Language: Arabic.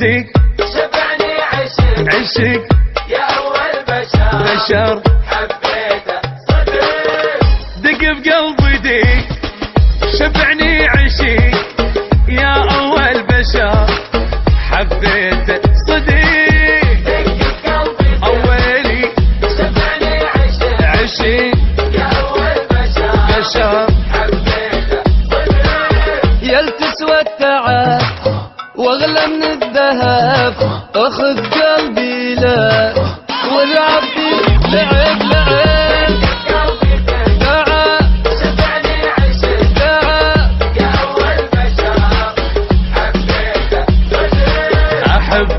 صديق شبعني عشق عشق يا أول بشر حبيته صديق دق بقلبي دق شبعني عشق يا أول بشر حبيته صديق دق بقلبي أولي شبعني عشق عشق يا أول بشر حبيته صديق يلتسوى التعب واغلى من الذهب اخذ قلبي له والعبد لعب